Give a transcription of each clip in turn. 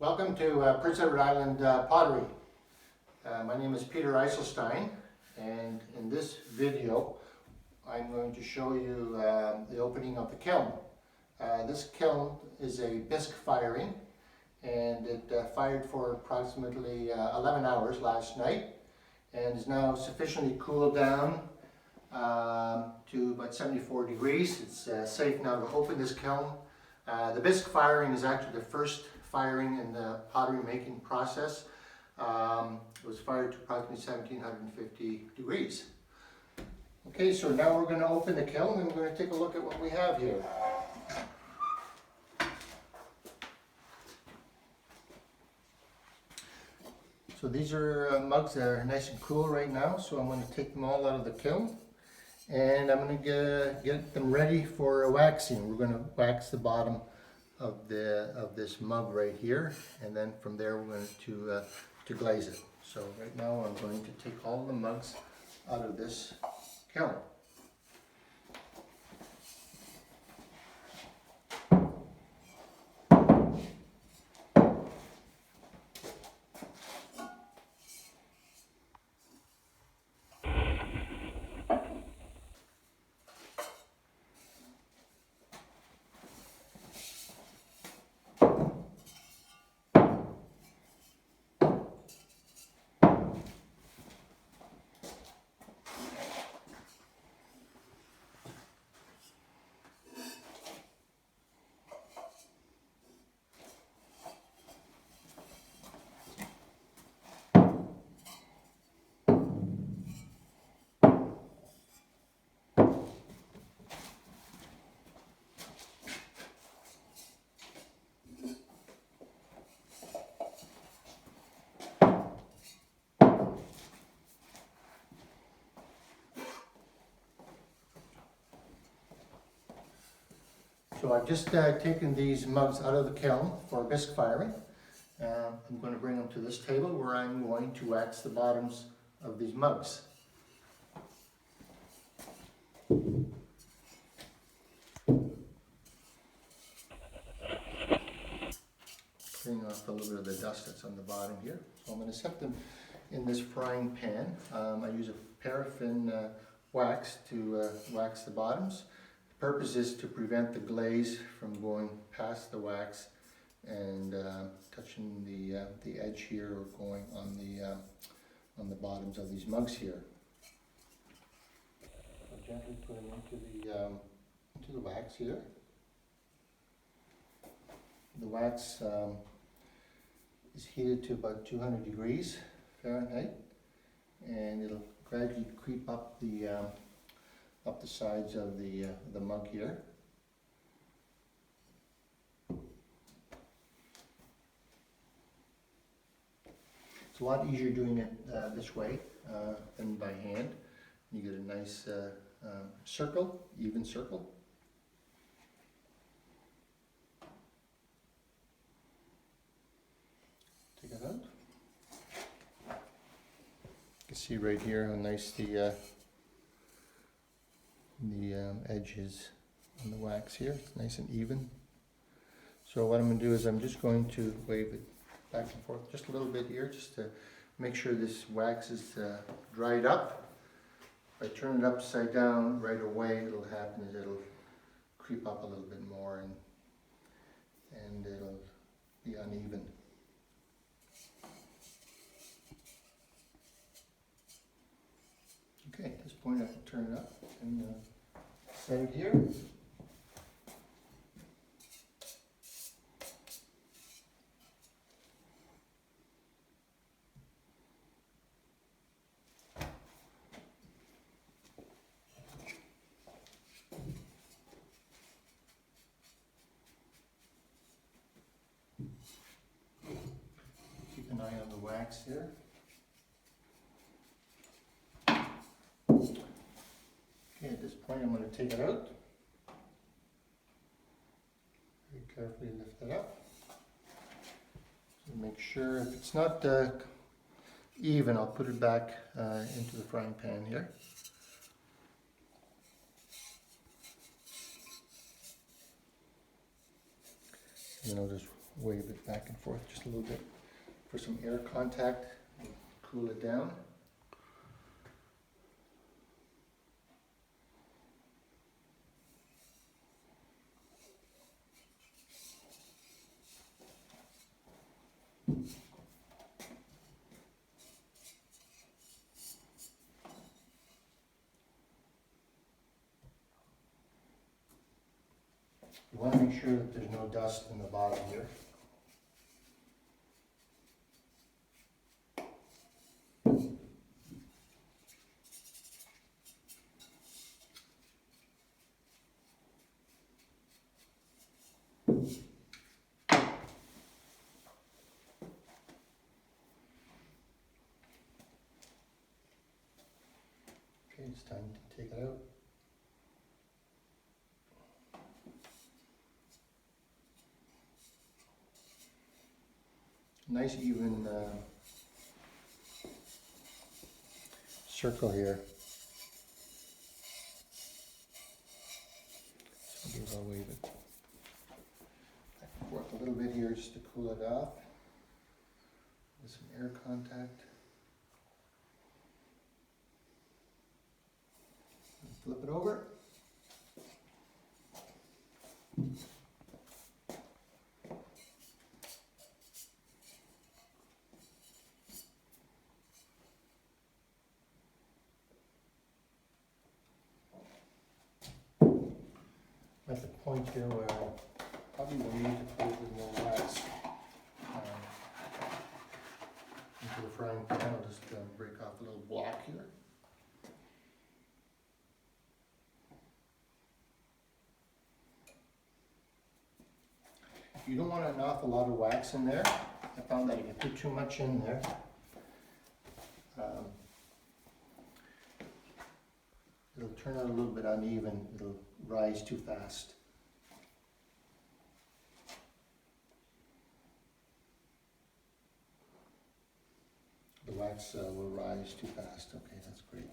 Welcome to Prince Edward Island Pottery. My name is Peter Eiselstein, and in this video I'm going to show you the opening of the kiln. This kiln is a bisque firing, and it fired for approximately 11 hours last night and is now sufficiently cooled down to about 74 degrees. It's safe now to open this kiln. The bisque firing is actually the first firing in the pottery making process. It was fired to approximately 1750 degrees. Okay, so now we're going to open the kiln and we're going to take a look at what we have here. So these are mugs that are nice and cool right now, so I'm going to take them all out of the kiln and I'm going to get them ready for waxing. We're going to wax the bottom of this mug right here, and then from there we're going to glaze it. So right now I'm going to take all the mugs out of this kiln. So I've just taken these mugs out of the kiln for bisque firing. I'm going to bring them to this table where I'm going to wax the bottoms of these mugs. Cleaning off a little bit of the dust that's on the bottom here. So I'm going to set them in this frying pan. I use a paraffin wax to wax the bottoms. The purpose is to prevent the glaze from going past the wax and touching the edge here or going on the bottoms of these mugs here. I'll gently put them into the wax here. The wax is heated to about 200 degrees Fahrenheit, and it'll gradually creep up the sides of the mug here. It's a lot easier doing it this way than by hand. You get a nice circle, even circle. Take it out. You can see right here how nice the edge is on the wax here. It's nice and even. So what I'm going to do is I'm just going to wave it back and forth just a little bit here, just to make sure this wax is dried up. If I turn it upside down right away, it'll happen is it'll creep up a little bit more and it'll be uneven. Okay, at this point I can turn it up and set it here. Keep an eye on the wax here. Okay, at this point I'm going to take it out. Very carefully lift it up. So make sure if it's not even, I'll put it back into the frying pan here. And then I'll just wave it back and forth just a little bit for some air contact and cool it down. You want to make sure that there's no dust in the bottom here. Okay, it's time to take it out. Nice even circle here. So I'll wave it back and forth a little bit here just to cool it off with some air contact. And flip it over. At the point here where I probably will need to put a little more wax into the frying pan. I'll just break off a little block here. You don't want an awful lot of wax in there. I found that if you put too much in there, it'll turn out a little bit uneven. It'll rise too fast. The wax will rise too fast. Okay, that's great. A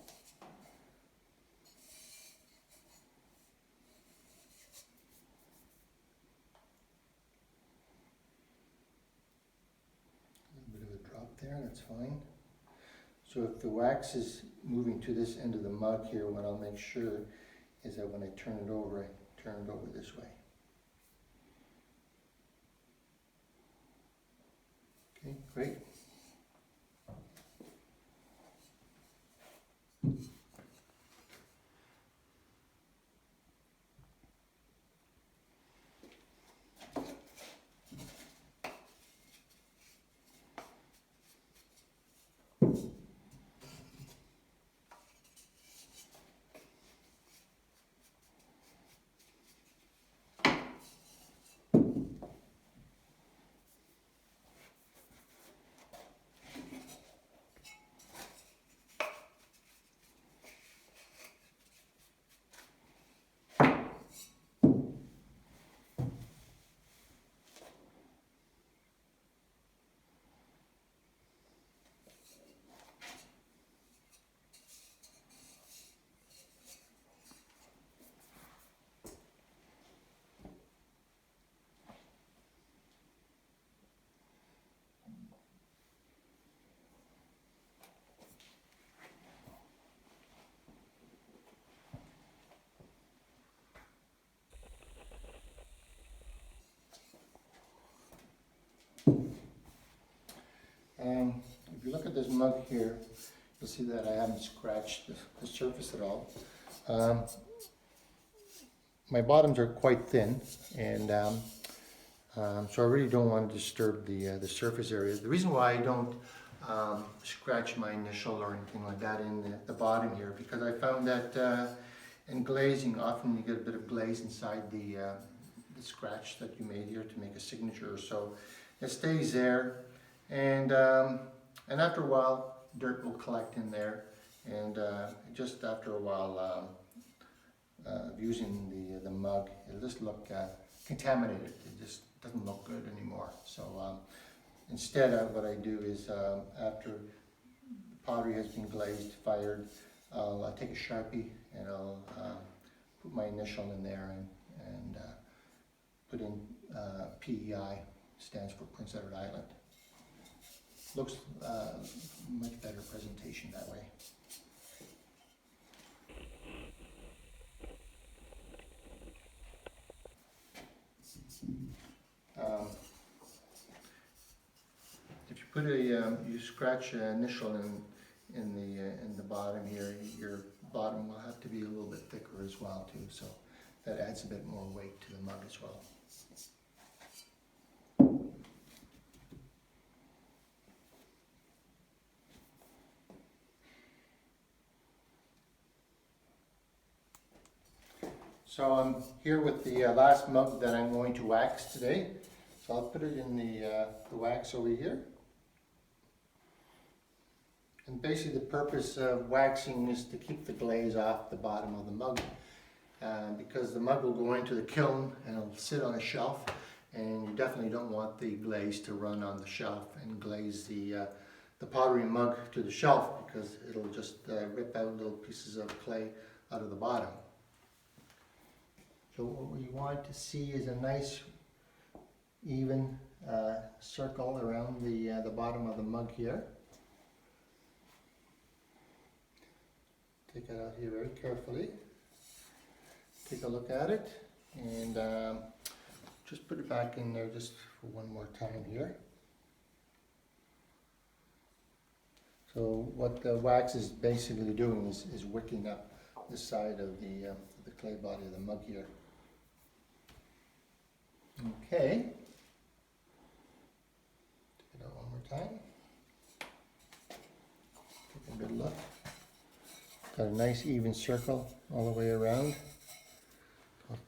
little bit of a drop there, that's fine. So if the wax is moving to this end of the mug here, what I'll make sure is that when I turn it over, I turn it over this way. Okay, great. If you look at this mug here, you'll see that I haven't scratched the surface at all. My bottoms are quite thin, and so I really don't want to disturb the surface area. The reason why I don't scratch my initial or anything like that in the bottom here, because I found that in glazing, often you get a bit of glaze inside the scratch that you made here to make a signature or so. It stays there, and after a while, dirt will collect in there, and just after a while of using the mug, it'll just look contaminated. It just doesn't look good anymore. So instead, what I do is after the pottery has been glazed, fired, I'll take a Sharpie and I'll put my initial in there and put in PEI stands for Prince Edward Island. Looks much better presentation that way. If you put a, you scratch an initial in the bottom here, your bottom will have to be a little bit thicker as well too, so that adds a bit more weight to the mug as well. So I'm here with the last mug that I'm going to wax today. So I'll put it in the wax over here. And basically the purpose of waxing is to keep the glaze off the bottom of the mug. Because the mug will go into the kiln and it'll sit on a shelf, and you definitely don't want the glaze to run on the shelf and glaze the pottery mug to the shelf, because it'll just rip out little pieces of clay out of the bottom. So what we want to see is a nice even circle around the bottom of the mug here. Take it out here very carefully. Take a look at it, and just put it back in there just for one more time here. So what the wax is basically doing is wicking up the side of the clay body of the mug here. Okay. Take it out one more time. Take a good look. Got a nice even circle all the way around. I'll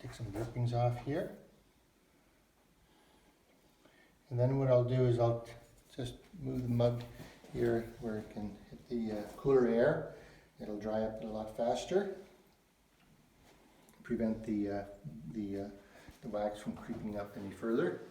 take some drippings off here. And then what I'll do is I'll just move the mug here where it can hit the cooler air. It'll dry up a lot faster. Prevent the wax from creeping up any further.